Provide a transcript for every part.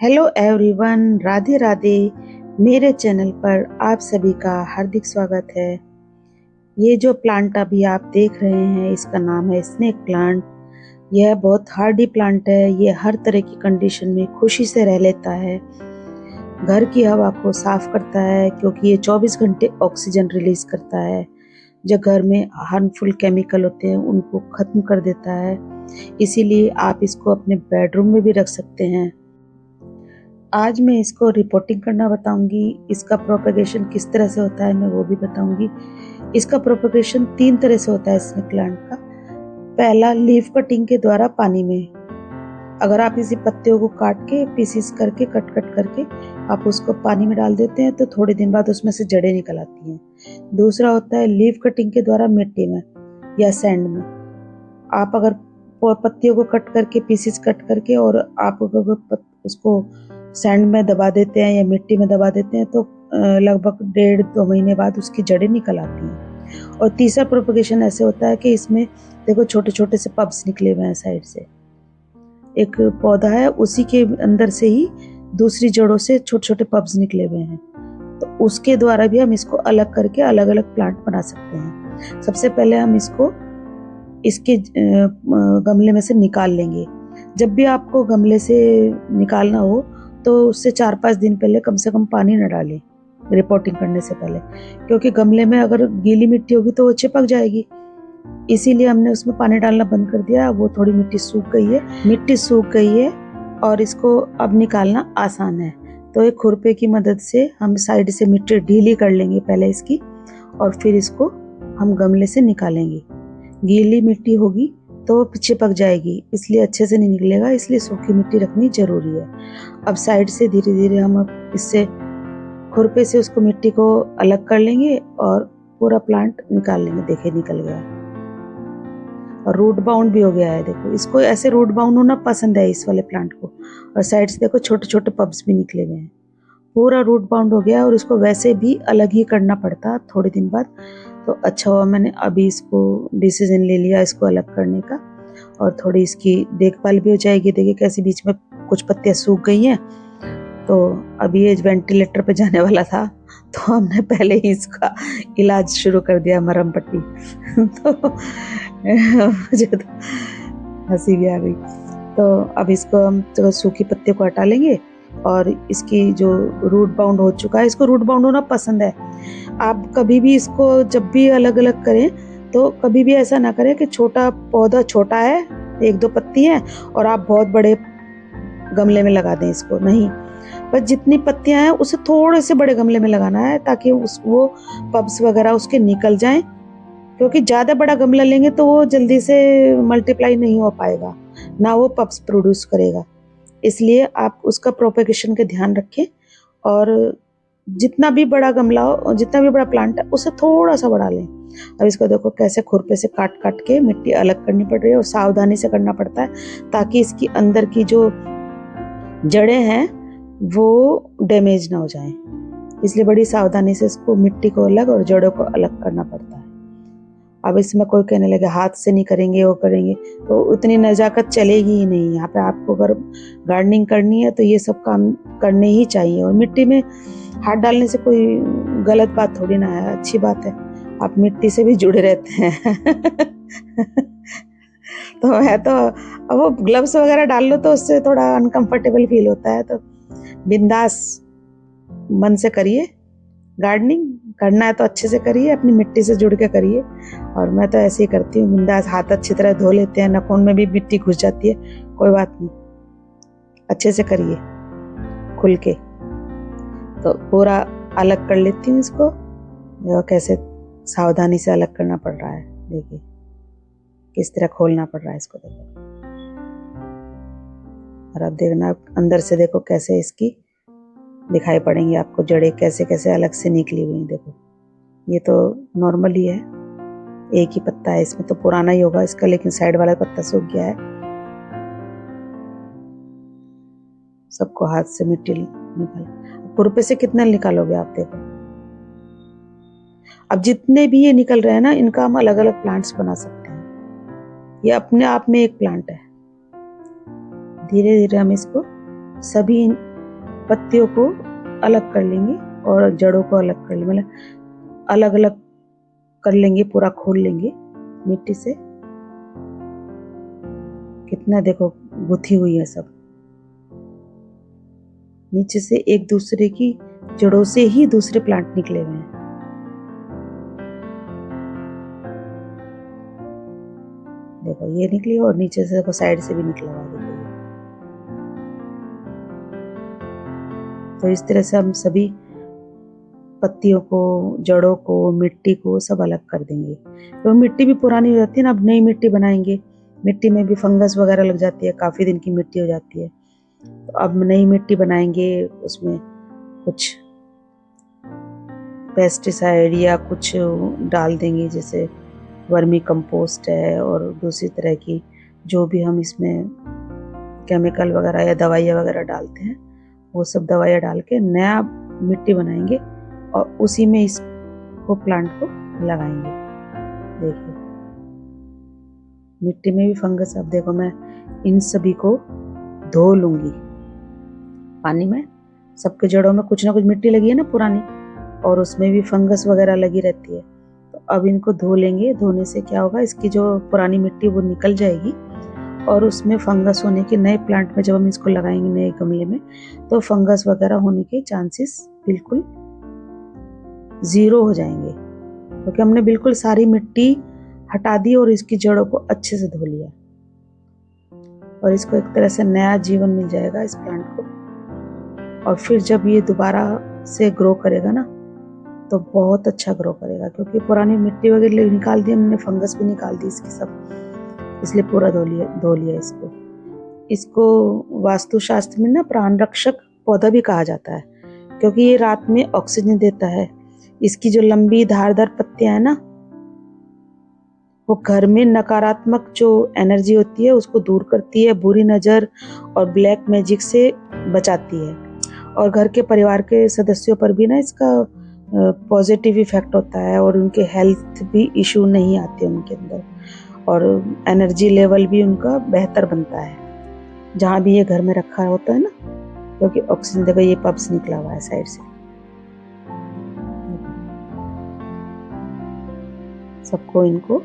Hello everyone, Radhe Radhe. मेरे channel पर आप सभी का हार्दिक स्वागत है। ये जो प्लांट अभी आप देख रहे हैं इसका नाम है स्नेक प्लांट। यह बहुत हार्डी प्लांट है। ये हर तरह की कंडीशन में खुशी से रह लेता है। घर की हवा को साफ करता है क्योंकि ये 24 घंटे ऑक्सीजन रिलीज करता है। जो घर में हार्मफुल केमिकल होते हैं उनको खत्म कर देता है। इसीलिए आप इसको अपने बेडरूम में भी रख सकते हैं। आज मैं इसको रिपोर्टिंग करना बताऊंगी। इसका प्रोपेगेशन किस तरह से होता है मैं वो भी बताऊंगी। इसका प्रोपेगेशन 3 तरह से होता है स्नेक प्लांट का। पहला, लीफ कटिंग के द्वारा पानी में। अगर आप इसी पत्तियों को काट के पीसीस करके कट करके आप उसको पानी में डाल देते हैं तो थोड़े दिन बाद उसमें से जड़ें निकल आती हैं। दूसरा होता है लीफ कटिंग के द्वारा मिट्टी में या सैंड में। आप अगर पत्तियों को कट करके पीसेस कट करके और आप अगर उसको सैंड में दबा देते हैं या मिट्टी में दबा देते हैं तो लगभग 1.5-2 महीने बाद उसकी जड़ें निकल आती हैं। और तीसरा प्रोपगेशन ऐसे होता है कि इसमें देखो छोटे छोटे से पब्स निकले हुए हैं साइड से। एक पौधा है उसी के अंदर से ही दूसरी जड़ों से छोटे छोटे पब्स निकले हुए हैं। तो उसके द्वारा भी हम इसको अलग करके अलग अलग प्लांट बना सकते हैं। सबसे पहले हम इसको इसके गमले में से निकाल लेंगे। जब भी आपको गमले से निकालना हो तो उससे 4-5 दिन पहले कम से कम पानी न डालें रिपोर्टिंग करने से पहले, क्योंकि गमले में अगर गीली मिट्टी होगी तो वो चिपक जाएगी। इसीलिए हमने उसमें पानी डालना बंद कर दिया। वो थोड़ी मिट्टी सूख गई है और इसको अब निकालना आसान है। तो एक खुरपे की मदद से हम साइड से मिट्टी ढीली कर लेंगे पहले इसकी, और फिर इसको हम गमले से निकालेंगे। गीली मिट्टी होगी तो वो चिपक जाएगी, इसलिए अच्छे से नहीं निकलेगा, इसलिए सूखी मिट्टी रखनी जरूरी है। अब साइड से धीरे धीरे हम इससे खुरपे से उसको मिट्टी को अलग कर लेंगे और पूरा प्लांट निकाल लेंगे। देखिए निकल गया और रूट बाउंड भी हो गया है। देखो इसको ऐसे रूट बाउंड होना पसंद है इस वाले प्लांट को। और साइड से देखो छोटे छोटे पब्स भी निकले हुए हैं। पूरा रूट बाउंड हो गया और इसको वैसे भी अलग ही करना पड़ता थोड़े दिन बाद। तो अच्छा हुआ मैंने अभी इसको डिसीजन ले लिया इसको अलग करने का, और थोड़ी इसकी देखभाल भी हो जाएगी। देखिए कैसे बीच में कुछ पत्तियां सूख गई हैं। तो अभी ये वेंटिलेटर पे जाने वाला था तो हमने पहले ही इसका इलाज शुरू कर दिया, मरहम पट्टी। तो मुझे तो हंसी भी आ गई। तो अब इसको हम तो सूखी पत्तियों को हटा लेंगे और इसकी जो रूट बाउंड हो चुका है, इसको रूट बाउंड होना पसंद है। आप कभी भी इसको जब भी अलग अलग करें तो कभी भी ऐसा ना करें कि छोटा पौधा छोटा है, 1-2 पत्ती है और आप बहुत बड़े गमले में लगा दें इसको। नहीं, बस जितनी पत्तियां हैं उसे थोड़े से बड़े गमले में लगाना है ताकि वो पब्स वगैरह उसके निकल जाएं। क्योंकि ज़्यादा बड़ा गमला लेंगे तो वो जल्दी से मल्टीप्लाई नहीं हो पाएगा, ना वो पब्स प्रोड्यूस करेगा। इसलिए आप उसका प्रोपेगेशन का ध्यान रखें। और जितना भी बड़ा गमला हो, जितना भी बड़ा प्लांट है उसे थोड़ा सा बढ़ा लें। अब इसको देखो कैसे खुरपे से काट काट के मिट्टी अलग करनी पड़ रही है और सावधानी से करना पड़ता है ताकि इसकी अंदर की जो जड़ें हैं वो डैमेज ना हो जाएं। इसलिए बड़ी सावधानी से इसको मिट्टी को अलग और जड़ों को अलग करना पड़ता है। अब इसमें कोई कहने लगे हाथ से नहीं करेंगे वो करेंगे, तो उतनी नज़ाकत चलेगी ही नहीं। यहाँ पे आपको अगर गार्डनिंग करनी है तो ये सब काम करने ही चाहिए। और मिट्टी में हाथ डालने से कोई गलत बात थोड़ी ना है, अच्छी बात है। आप मिट्टी से भी जुड़े रहते हैं। तो है तो अब वो ग्लव्स वगैरह डाल लो तो उससे थोड़ा अनकंफर्टेबल फील होता है। तो बिंदास मन से करिए। गार्डनिंग करना है तो अच्छे से करिए, अपनी मिट्टी से जुड़ के करिए। और मैं तो ऐसे ही करती हूँ, बिंदास हाथ अच्छी तरह धो लेते हैं, नाखून में भी मिट्टी घुस जाती है, कोई बात नहीं, अच्छे से करिए खुल के। तो पूरा अलग कर लेती हूँ इसको। देखो कैसे सावधानी से अलग करना पड़ रहा है। देखिए किस तरह खोलना पड़ रहा है इसको, देखो। और अब देखना अंदर से, देखो कैसे इसकी दिखाई पड़ेंगी आपको जड़ें कैसे कैसे अलग से निकली हुई हैं। देखो ये तो नॉर्मल ही है, एक ही पत्ता है, इसमें तो पुराना ही होगा इसका, लेकिन साइड वाला पत्ता सूख गया है। सबको हाथ से मिट्टी निकाल, खुरपे से कितना निकालोगे आप, देखो। अब जितने भी ये निकल रहे हैं ना, इनका हम अलग अलग प्लांट्स बना सकते हैं। ये अपने आप में एक प्लांट है। धीरे धीरे हम इसको सभी पत्तियों को अलग कर लेंगे और जड़ों को अलग कर लेंगे, मतलब अलग अलग कर लेंगे, पूरा खोल लेंगे मिट्टी से। कितना देखो गुथी हुई है सब, नीचे से एक दूसरे की जड़ों से ही दूसरे प्लांट निकले हुए हैं। देखो ये निकली और नीचे से देखो साइड से भी निकला हुआ देखो। तो इस तरह से हम सभी पत्तियों को, जड़ों को, मिट्टी को सब अलग कर देंगे। तो मिट्टी भी पुरानी हो जाती है ना, अब नई मिट्टी बनाएंगे, मिट्टी में भी फंगस वगैरह लग जाती है, काफ़ी दिन की मिट्टी हो जाती है। तो अब नई मिट्टी बनाएंगे, उसमें कुछ पेस्टिसाइड या कुछ डाल देंगे, जैसे वर्मी कंपोस्ट है और दूसरी तरह की जो भी हम इसमें केमिकल वगैरह या दवाइयाँ वगैरह डालते हैं, वो सब दवाइयाँ डाल के नया मिट्टी बनाएंगे और उसी में इसको प्लांट को लगाएंगे। देखिए मिट्टी में भी फंगस, अब देखो मैं इन सभी को धो लूंगी पानी में। सबके जड़ों में कुछ ना कुछ मिट्टी लगी है ना पुरानी, और उसमें भी फंगस वगैरह लगी रहती है। तो अब इनको धो लेंगे, धोने से क्या होगा, इसकी जो पुरानी मिट्टी वो निकल जाएगी और उसमें फंगस होने के, नए प्लांट में जब हम इसको लगाएंगे नए गमले में, तो फंगस वगैरह होने के चांसेस बिल्कुल 0 हो जाएंगे, क्योंकि हमने बिल्कुल सारी मिट्टी हटा दी और इसकी जड़ों को अच्छे से धो लिया। और इसको एक तरह से नया जीवन मिल जाएगा इस प्लांट को। और फिर जब ये दोबारा से ग्रो करेगा ना, तो बहुत अच्छा ग्रो करेगा, क्योंकि पुरानी मिट्टी वगैरह निकाल दी हमने, फंगस भी निकाल दी इसकी सब, इसलिए पूरा धो लिया इसको। इसको वास्तुशास्त्र में ना प्राण रक्षक पौधा भी कहा जाता है, क्योंकि ये रात में ऑक्सीजन देता है। इसकी जो लंबी धारदार पत्तियां है ना, वो घर में नकारात्मक जो एनर्जी होती है उसको दूर करती है, बुरी नज़र और ब्लैक मैजिक से बचाती है। और घर के परिवार के सदस्यों पर भी ना इसका पॉजिटिव इफेक्ट होता है, और उनके हेल्थ भी इशू नहीं आते उनके अंदर, और एनर्जी लेवल भी उनका बेहतर बनता है जहाँ भी ये घर में रखा होता है ना, क्योंकि ऑक्सीजन, देखो ये पब्स निकला हुआ है साइड से। सबको इनको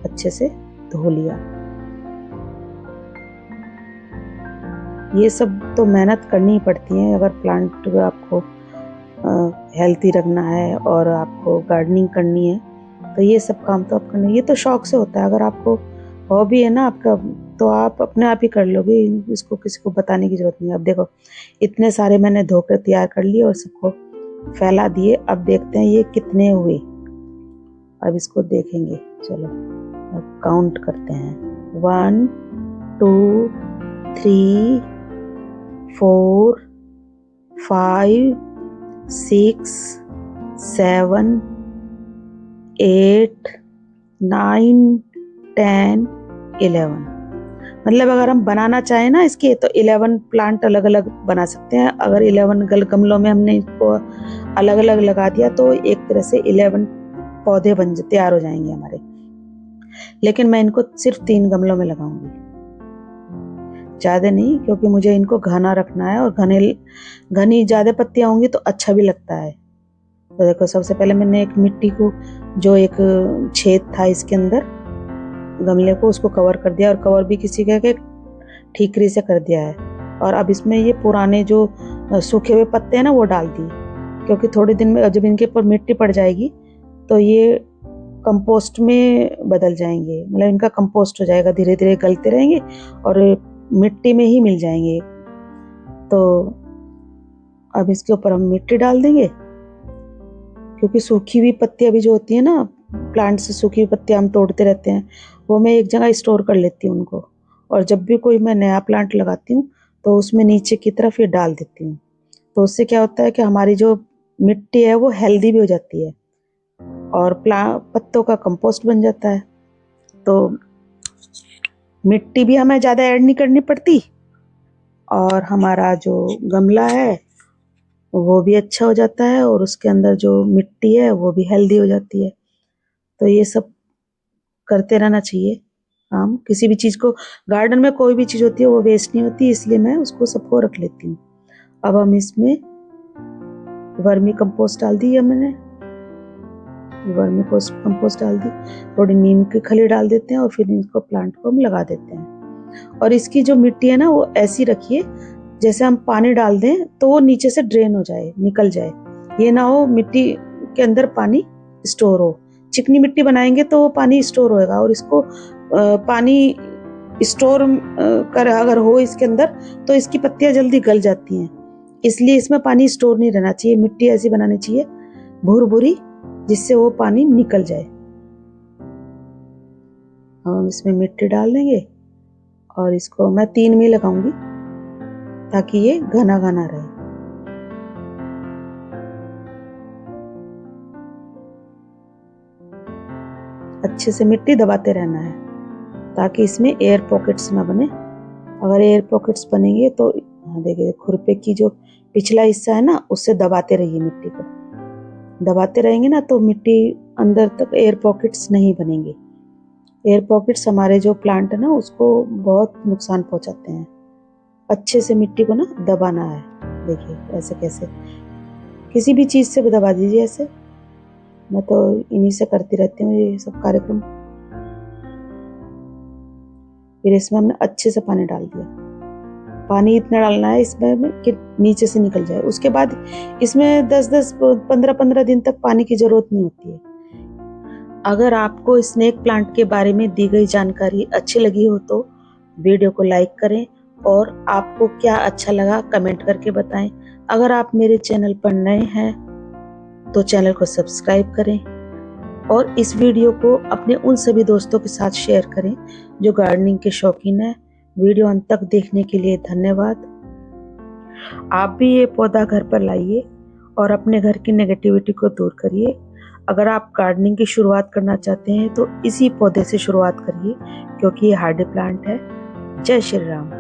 अच्छे से धो लिया। ये सब तो मेहनत करनी ही पड़ती है अगर प्लांट आपको हेल्थी रखना है और आपको गार्डनिंग करनी है, तो ये सब काम तो आप करना, ये तो शौक से होता है। अगर आपको हॉबी है ना आपका, तो आप अपने आप ही कर लोगे, इसको किसी को बताने की जरूरत नहीं है। अब देखो इतने सारे मैंने धोकर तैयार कर लिए और सबको फैला दिए। अब देखते हैं ये कितने हुए, अब इसको देखेंगे। चलो अब काउंट करते हैं, 1 2 3 4 5 6 7 8 9 10 11। मतलब अगर हम बनाना चाहें ना इसके, तो 11 प्लांट अलग अलग बना सकते हैं। अगर 11 गमलों में हमने इसको अलग अलग लगा दिया, तो एक तरह से 11 पौधे तैयार हो जाएंगे हमारे। लेकिन मैं इनको सिर्फ 3 गमलों में लगाऊंगी, ज़्यादा नहीं, क्योंकि मुझे इनको घना रखना है, और घनी ज़्यादा पत्तियां होंगी तो अच्छा भी लगता है। तो देखो सबसे पहले मैंने एक मिट्टी को, जो एक छेद था इसके अंदर गमले को, उसको कवर कर दिया, और कवर भी किसी के ठीकरी से कर दिया है। और अब इसमें ये पुराने जो सूखे हुए पत्ते हैं ना वो डाल दिए, क्योंकि थोड़े दिन में जब इनके ऊपर मिट्टी पड़ जाएगी तो ये कंपोस्ट में बदल जाएंगे, मतलब इनका कंपोस्ट हो जाएगा, धीरे धीरे गलते रहेंगे और मिट्टी में ही मिल जाएंगे। तो अब इसके ऊपर हम मिट्टी डाल देंगे, क्योंकि सूखी हुई पत्तियां भी जो होती है ना, प्लांट से सूखी हुई पत्तियां हम तोड़ते रहते हैं, वो मैं एक जगह स्टोर कर लेती हूँ उनको, और जब भी कोई मैं नया प्लांट लगाती हूँ तो उसमें नीचे की तरफ ये डाल देती हूँ। तो उससे क्या होता है कि हमारी जो मिट्टी है वो हेल्दी भी हो जाती है और पत्तों का कंपोस्ट बन जाता है। तो मिट्टी भी हमें ज़्यादा ऐड नहीं करनी पड़ती, और हमारा जो गमला है वो भी अच्छा हो जाता है, और उसके अंदर जो मिट्टी है वो भी हेल्दी हो जाती है। तो ये सब करते रहना चाहिए। हम किसी भी चीज़ को, गार्डन में कोई भी चीज़ होती है वो वेस्ट नहीं होती, इसलिए मैं उसको सबको रख लेती हूँ। अब हम इसमें वर्मी कंपोस्ट डाल दी है मैंने, वर्मी कंपोस्ट डाल दी, थोड़ी नीम की खली डाल देते हैं और फिर इनको प्लांट को हम लगा देते हैं। और इसकी जो मिट्टी है ना वो ऐसी रखिए जैसे हम पानी डाल दें तो वो नीचे से ड्रेन हो जाए, निकल जाए। ये ना हो मिट्टी के अंदर पानी स्टोर हो। चिकनी मिट्टी बनाएंगे तो वो पानी स्टोर होएगा, और इसको पानी स्टोर कर अगर हो इसके अंदर तो इसकी पत्तियां जल्दी गल जाती हैं। इसलिए इसमें पानी स्टोर नहीं रहना चाहिए। मिट्टी ऐसी बनानी चाहिए भूर-भूरी, जिससे वो पानी निकल जाए। हम इसमें मिट्टी डाल देंगे और इसको मैं 3 में लगाऊंगी ताकि ये घना घना रहे। अच्छे से मिट्टी दबाते रहना है ताकि इसमें एयर पॉकेट्स ना बने। अगर एयर पॉकेट्स बनेंगे तो देखिए खुरपे की जो पिछला हिस्सा है ना उससे दबाते रहिए, मिट्टी को दबाते रहेंगे ना तो मिट्टी अंदर तक एयर पॉकेट्स नहीं बनेंगे। एयर पॉकेट्स हमारे जो प्लांट है ना उसको बहुत नुकसान पहुंचाते हैं। अच्छे से मिट्टी को ना दबाना है। देखिए ऐसे कैसे किसी भी चीज से दबा दीजिए ऐसे। मैं तो इन्हीं से करती रहती हूँ ये सब कार्यक्रम। फिर इसमें हमने अच्छे से पानी डाल दिया। पानी इतना डालना है इसमें कि नीचे से निकल जाए। उसके बाद इसमें 10-10 15-15 दिन तक पानी की जरूरत नहीं होती है। अगर आपको स्नेक प्लांट के बारे में दी गई जानकारी अच्छी लगी हो तो वीडियो को लाइक करें, और आपको क्या अच्छा लगा कमेंट करके बताएं। अगर आप मेरे चैनल पर नए हैं तो चैनल को सब्सक्राइब करें, और इस वीडियो को अपने उन सभी दोस्तों के साथ शेयर करें जो गार्डनिंग के शौकीन हैं। वीडियो अंत तक देखने के लिए धन्यवाद। आप भी ये पौधा घर पर लाइए और अपने घर की नेगेटिविटी को दूर करिए। अगर आप गार्डनिंग की शुरुआत करना चाहते हैं तो इसी पौधे से शुरुआत करिए, क्योंकि ये हार्डी प्लांट है। जय श्री राम।